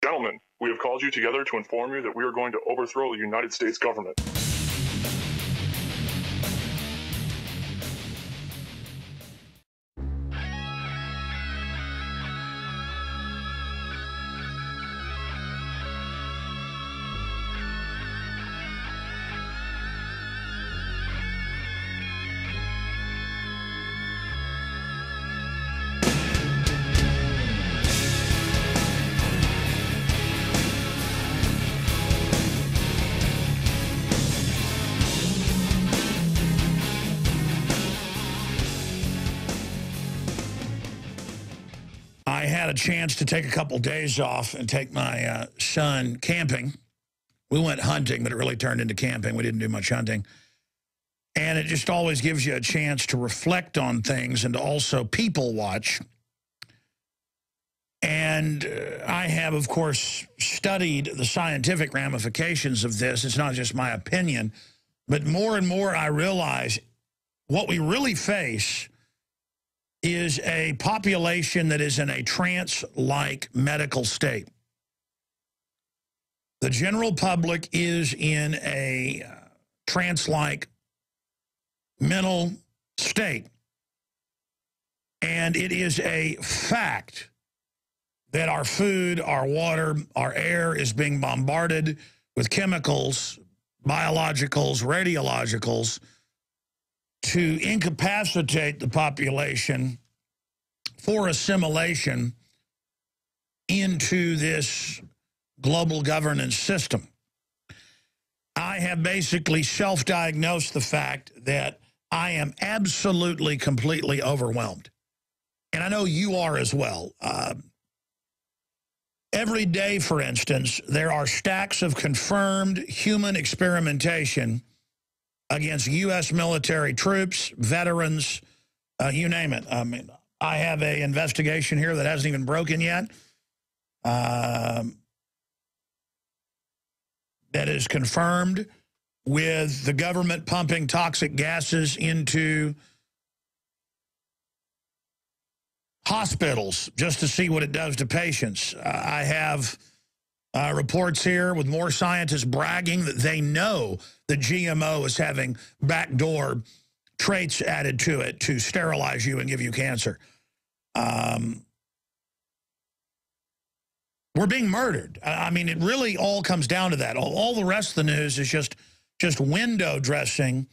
Gentlemen, we have called you together to inform you that we are going to overthrow the United States government. I had a chance to take a couple days off and take my son camping. We went hunting, but it really turned into camping. We didn't do much hunting. And it just always gives you a chance to reflect on things and to also people watch. And I have, of course, studied the scientific ramifications of this. It's not just my opinion. But more and more I realize what we really face is a population that is in a trance-like medical state. The general public is in a trance-like mental state. And it is a fact that our food, our water, our air is being bombarded with chemicals, biologicals, radiologicals, to incapacitate the population for assimilation into this global governance system. I have basically self-diagnosed the fact that I am absolutely, completely overwhelmed. And I know you are as well. Every day, for instance, there are stacks of confirmed human experimentation against U.S. military troops, veterans, you name it. I mean, I have an investigation here that hasn't even broken yet that is confirmed with the government pumping toxic gases into hospitals just to see what it does to patients. I have reports here with more scientists bragging that they know the GMO is having backdoor traits added to it to sterilize you and give you cancer. We're being murdered. I mean, it really all comes down to that. All the rest of the news is just window dressing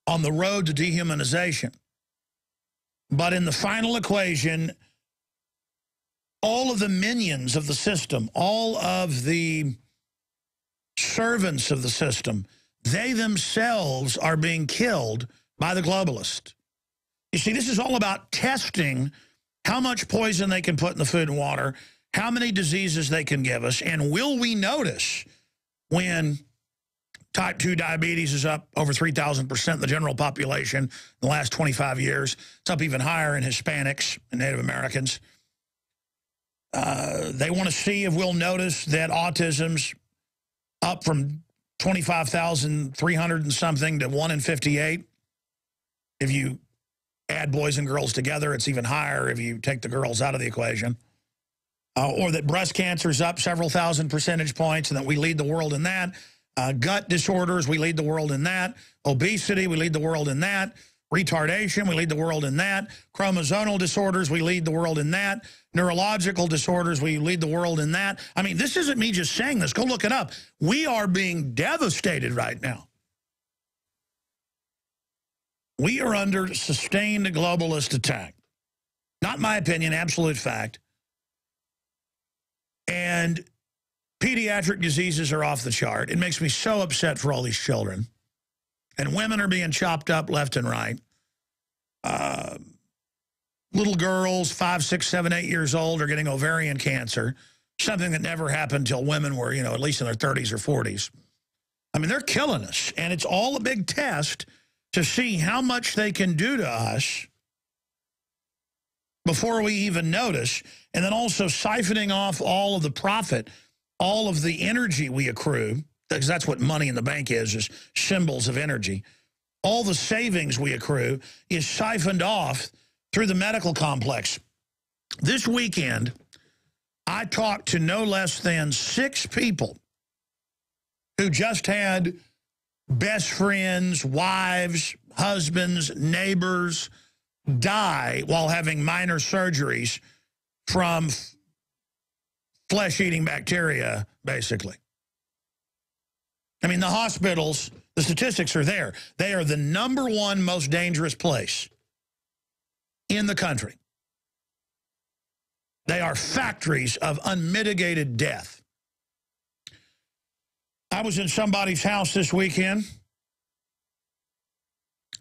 on the road to dehumanization. But in the final equation, all of the minions of the system, all of the servants of the system, they themselves are being killed by the globalists. You see, this is all about testing how much poison they can put in the food and water, how many diseases they can give us, and will we notice when type 2 diabetes is up over 3,000% in the general population in the last 25 years. It's up even higher in Hispanics and Native Americans. They want to see if we'll notice that autism's up from 25,300 and something to 1 in 58. If you add boys and girls together, it's even higher if you take the girls out of the equation. Or that breast cancer's up several thousand percentage points and that we lead the world in that. Gut disorders, we lead the world in that. Obesity, we lead the world in that. Retardation, we lead the world in that. Chromosomal disorders, we lead the world in that. Neurological disorders, we lead the world in that. I mean, this isn't me just saying this. Go look it up. We are being devastated right now. We are under sustained globalist attack. Not my opinion, absolute fact. And pediatric diseases are off the chart. It makes me so upset for all these children. And women are being chopped up left and right. Little girls, 5, 6, 7, 8 years old are getting ovarian cancer, something that never happened until women were, you know, at least in their 30s or 40s. I mean, they're killing us. And it's all a big test to see how much they can do to us before we even notice. And then also siphoning off all of the profit, all of the energy we accrue, because that's what money in the bank is symbols of energy. All the savings we accrue is siphoned off through the medical complex. This weekend, I talked to no less than 6 people who just had best friends, wives, husbands, neighbors die while having minor surgeries from flesh-eating bacteria, basically. I mean, the hospitals, the statistics are there. They are the #1 most dangerous place in the country. They are factories of unmitigated death. I was in somebody's house this weekend,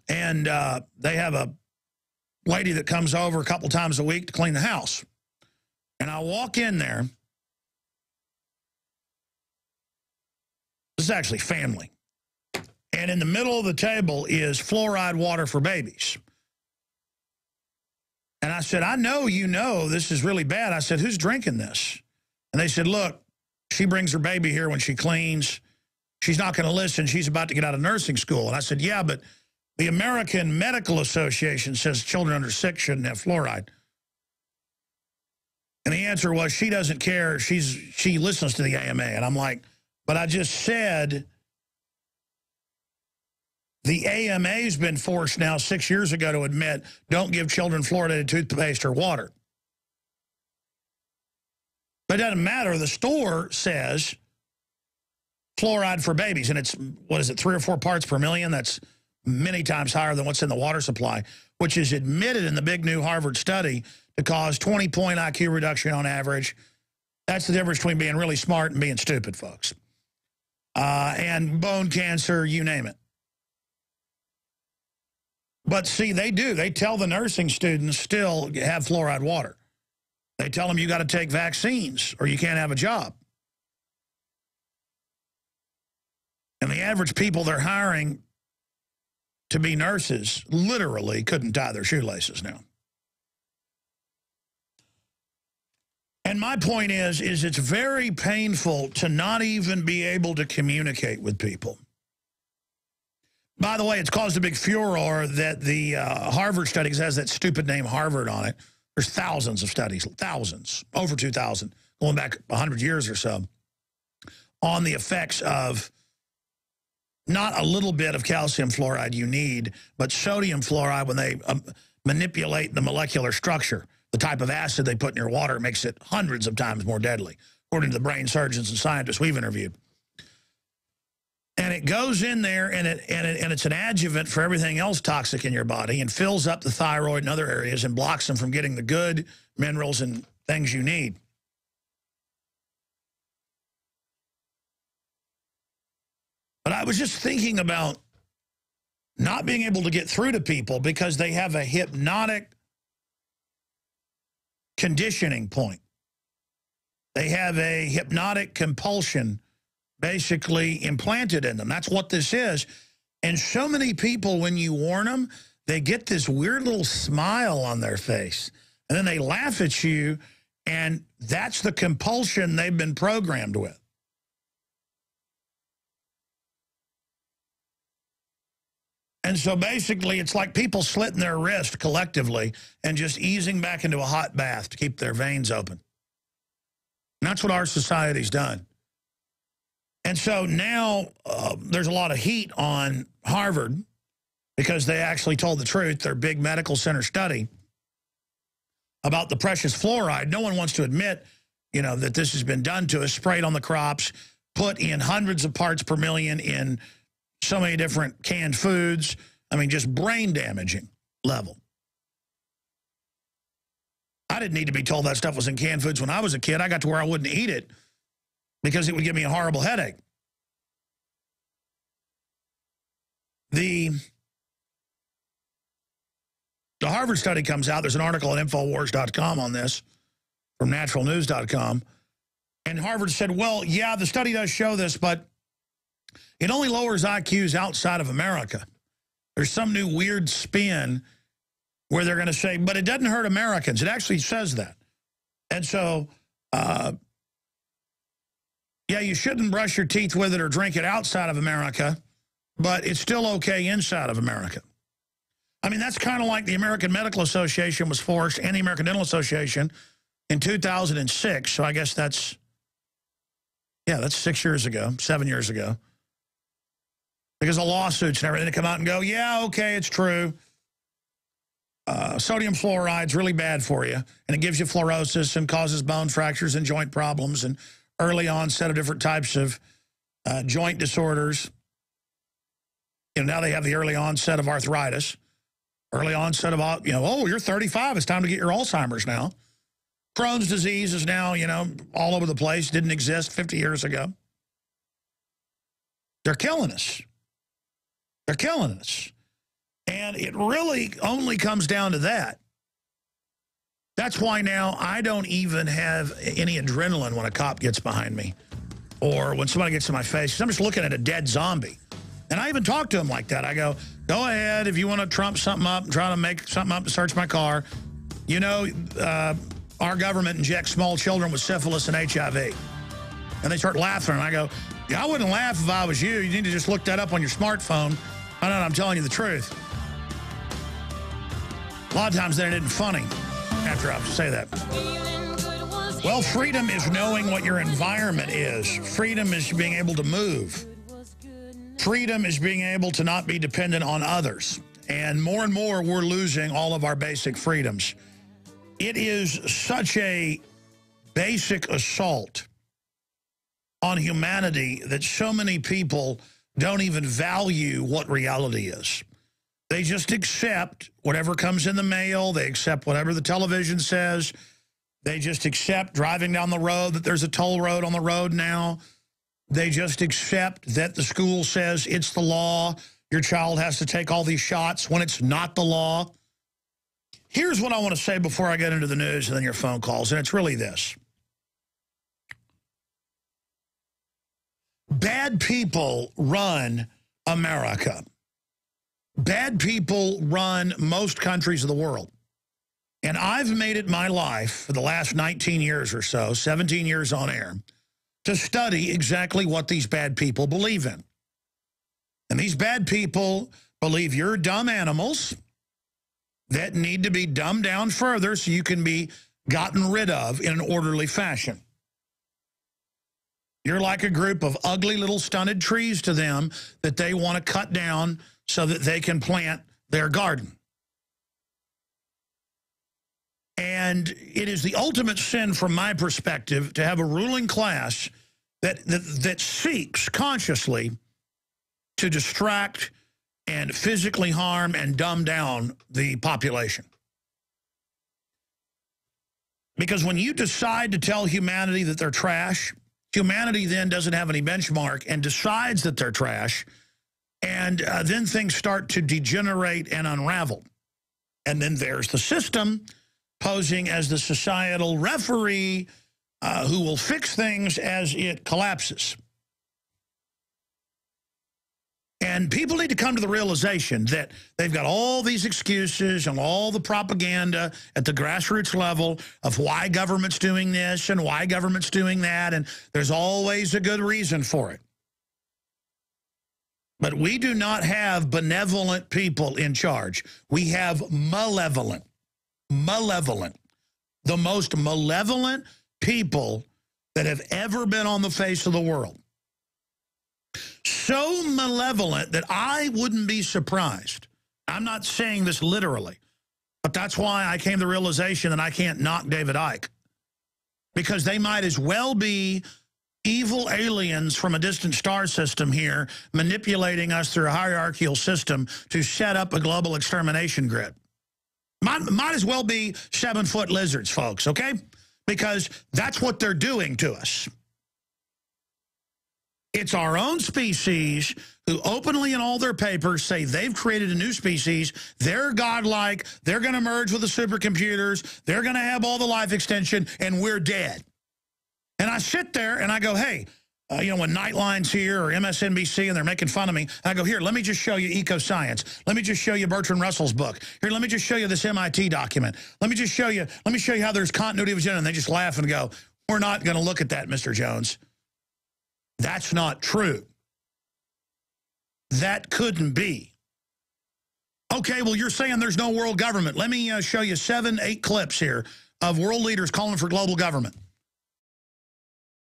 and they have a lady that comes over a couple times a week to clean the house. And I walk in there. This is actually family. And in the middle of the table is fluoride water for babies. And I said, I know you know this is really bad. I said, who's drinking this? And they said, look, she brings her baby here when she cleans. She's not going to listen. She's about to get out of nursing school. And I said, yeah, but the American Medical Association says children under 6 shouldn't have fluoride. And the answer was, she doesn't care. She listens to the AMA. And I'm like, but I just said the AMA's been forced now 6 years ago to admit, don't give children fluoridated toothpaste or water. But it doesn't matter. The store says fluoride for babies, and it's, what is it, 3 or 4 parts per million? That's many times higher than what's in the water supply, which is admitted in the big new Harvard study to cause 20-point IQ reduction on average. That's the difference between being really smart and being stupid, folks. And bone cancer, you name it. But see, they do. They tell the nursing students still have fluoride water. They tell them you got to take vaccines or you can't have a job. And the average people they're hiring to be nurses literally couldn't tie their shoelaces now. And my point is it's very painful to not even be able to communicate with people. By the way, it's caused a big furor that the Harvard study has that stupid name Harvard on it. There's thousands of studies, thousands, over 2,000, going back 100 years or so, on the effects of not a little bit of calcium fluoride you need, but sodium fluoride when they manipulate the molecular structure. The type of acid they put in your water makes it hundreds of times more deadly, according to the brain surgeons and scientists we've interviewed. And it goes in there, and it's an adjuvant for everything else toxic in your body and fills up the thyroid and other areas and blocks them from getting the good minerals and things you need. But I was just thinking about not being able to get through to people because they have a hypnotic conditioning point. They have a hypnotic compulsion basically implanted in them. That's what this is. And so many people, when you warn them, they get this weird little smile on their face. And then they laugh at you, and that's the compulsion they've been programmed with. And so basically, it's like people slitting their wrist collectively and just easing back into a hot bath to keep their veins open. And that's what our society's done. And so now there's a lot of heat on Harvard because they actually told the truth, their big medical center study about the precious fluoride. No one wants to admit, you know, that this has been done to us, sprayed on the crops, put in hundreds of parts per million in so many different canned foods. I mean, just brain damaging level. I didn't need to be told that stuff was in canned foods when I was a kid. I got to where I wouldn't eat it because it would give me a horrible headache. The Harvard study comes out. There's an article at Infowars.com on this from naturalnews.com. And Harvard said, well, yeah, the study does show this, but it only lowers IQs outside of America. There's some new weird spin where they're going to say, but it doesn't hurt Americans. It actually says that. And so, yeah, you shouldn't brush your teeth with it or drink it outside of America, but it's still okay inside of America. I mean, that's kind of like the American Medical Association was forced, and the American Dental Association, in 2006. So I guess that's 6 years ago, 7 years ago. Because of lawsuits and everything to come out and go, yeah, okay, it's true. Sodium fluoride's really bad for you, and it gives you fluorosis and causes bone fractures and joint problems and early onset of different types of joint disorders. You know, now they have the early onset of arthritis, early onset of, oh, you're 35, it's time to get your Alzheimer's now. Crohn's disease is now, all over the place, didn't exist 50 years ago. They're killing us. They're killing us. And it really only comes down to that. That's why now I don't even have any adrenaline when a cop gets behind me or when somebody gets in my face. 'Cause I'm just looking at a dead zombie. And I even talk to him like that. I go ahead if you want to trump something up and try to make something up to search my car. Our government injects small children with syphilis and HIV. And they start laughing. And I go, yeah, I wouldn't laugh if I was you. You need to just look that up on your smartphone. I know, I'm telling you the truth. A lot of times that isn't funny after I say that. Well, freedom is knowing what your environment is. Freedom is being able to move. Freedom is being able to not be dependent on others. And more we're losing all of our basic freedoms. It is such a basic assault on humanity that so many people don't even value what reality is. They just accept whatever comes in the mail. They accept whatever the television says. They just accept driving down the road that there's a toll road on the road now. They just accept that the school says it's the law. Your child has to take all these shots when it's not the law. Here's what I want to say before I get into the news and then your phone calls, and it's really this. Bad people run America. Bad people run most countries of the world. And I've made it my life for the last 19 years or so, 17 years on air, to study exactly what these bad people believe in. And these bad people believe you're dumb animals that need to be dumbed down further so you can be gotten rid of in an orderly fashion. You're like a group of ugly little stunted trees to them that they want to cut down so that they can plant their garden. And it is the ultimate sin from my perspective to have a ruling class that seeks consciously to distract and physically harm and dumb down the population. Because when you decide to tell humanity that they're trash, humanity then doesn't have any benchmark and decides that they're trash, and then things start to degenerate and unravel. And then there's the system posing as the societal referee who will fix things as it collapses. And people need to come to the realization that they've got all these excuses and all the propaganda at the grassroots level of why government's doing this and why government's doing that, and there's always a good reason for it. But we do not have benevolent people in charge. We have malevolent. Malevolent. The most malevolent people that have ever been on the face of the world. So malevolent that I wouldn't be surprised. I'm not saying this literally, but that's why I came to the realization that I can't knock David Icke. Because they might as well be evil aliens from a distant star system here manipulating us through a hierarchical system to set up a global extermination grid. Might as well be 7-foot lizards, folks, okay? Because that's what they're doing to us. It's our own species who openly in all their papers say they've created a new species, they're godlike, they're going to merge with the supercomputers, they're going to have all the life extension, and we're dead. And I sit there and I go, hey, when Nightline's here or MSNBC and they're making fun of me, I go, here, let me just show you eco-science. Let me just show you Bertrand Russell's book. Here, let me just show you this MIT document. Let me show you how there's continuity of agenda. And they just laugh and go, we're not going to look at that, Mr. Jones. That's not true. That couldn't be. Okay, well, you're saying there's no world government. Let me show you 7, 8 clips here of world leaders calling for global government.